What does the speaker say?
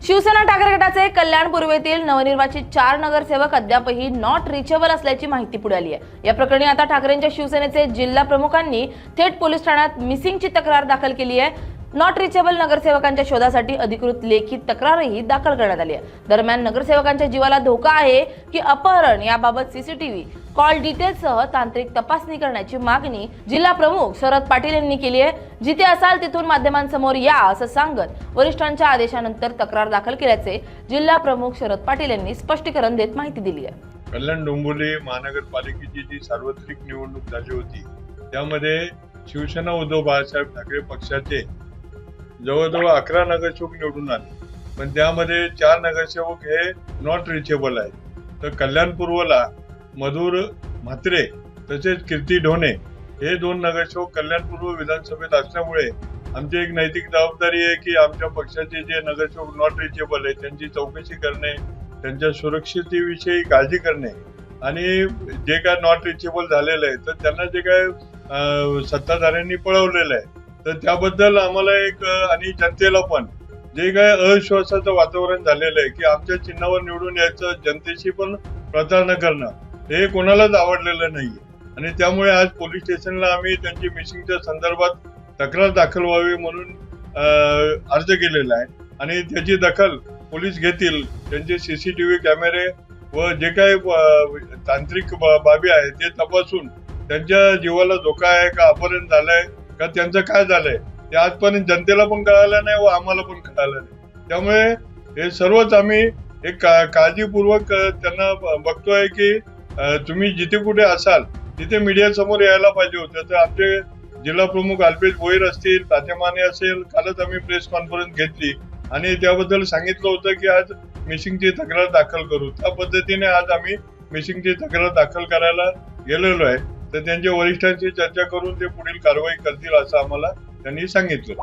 शिवसेना ठाकरे गटाचे कल्याण पूर्वेतील नवनिर्वाचित 4 नगरसेवक अद्यापही नॉट रिचेबल असल्याची माहिती पुढे आली आहे। या प्रकरणी आता ठाकरेंच्या शिवसेनेचे जिल्हा प्रमुखांनी थेट पोलीस ठाण्यात मिसिंगची तक्रार दाखल केली आहे। नॉट रिचेबल नगरसेवकांच्या शोधासाठी अधिकृत लेखी तक्रारही दाखल करण्यात आली आहे। दरम्यान नगरसेवकांच्या जीवाला धोका आहे की अपहरण याबाबत सीसीटीव्ही कॉल डिटेल्ससह तांत्रिक तपासणी करण्याची मागणी जिल्हा प्रमुख शरद पाटील यांनी केली आहे। जिथे असाल तिथून माध्यमांसमोर या असं सांगत वरिष्ठांच्या आदेशानंतर तक्रार दाखल केल्याचे जिल्हा प्रमुख शरद पाटील यांनी स्पष्टीकरण देत माहिती दिली आहे। कल्याण डोंबिवली महानगरपालिकेची जी सार्वत्रिक निवडणूक झाली होती त्यामध्ये शिवसेना उद्धव बाळासाहेब ठाकरे पक्षाचे जवळजवळ 11 नगरसेवक निवडून आले, पण त्यामध्ये 4 नगरसेवक हे नॉट रिचेबल आहेत। तर कल्याण पूर्वला मधुर म्हात्रे तसेच कीर्ती ढोणे हे 2 नगरसेवक कल्याण पूर्व विधानसभेत असल्यामुळे आमची एक नैतिक जबाबदारी आहे की आमच्या पक्षाचे जे नगरसेवक नॉट रिचेबल आहेत त्यांची चौकशी करणे, त्यांच्या सुरक्षिततेविषयी काळजी करणे आणि जे काय नॉट रिचेबल झालेलं आहे तर त्यांना जे काय सत्ताधाऱ्यांनी पळवलेलं आहे तर त्याबद्दल आम्हाला एक आणि जनतेला पण जे काय अविश्वासाचं वातावरण झालेलं आहे की आमच्या चिन्हावर निवडून यायचं, जनतेशी पण प्रतारणा करणं हे कोणालाच आवडलेलं नाहीये आणि त्यामुळे आज पोलीस स्टेशनला आम्ही त्यांची मिसिंगच्या संदर्भात तक्रार दाखल व्हावी म्हणून अर्ज केलेला आहे आणि त्याची दखल पोलीस घेतील। त्यांचे सीसीटीव्ही कॅमेरे व जे काही तांत्रिक बाबी आहेत ते तपासून त्यांच्या जीवाला धोका आहे का, अपहरण झालंय का, त्यांचं काय झालंय ते आजपर्यंत जनतेला पण कळालं नाही व आम्हाला पण कळालं नाही। त्यामुळे हे सर्वच आम्ही एक काळजीपूर्वक त्यांना बघतोय की तुम्ही जिथे कुठे असाल तिथे मीडिया समोर यायला पाहिजे होतं। तर आमचे जिल्हा प्रमुख अल्पेश भोईर असतील, तात्या माने असेल, कालच आम्ही प्रेस कॉन्फरन्स घेतली आणि त्याबद्दल सांगितलं होतं की आज मिसिंगची तक्रार दाखल करू। त्या पद्धतीने आज आम्ही मिसिंगची तक्रार दाखल करायला गेलेलो आहे। तर त्यांच्या वरिष्ठांशी चर्चा करून ते पुढील कारवाई करतील असं आम्हाला त्यांनी सांगितलं।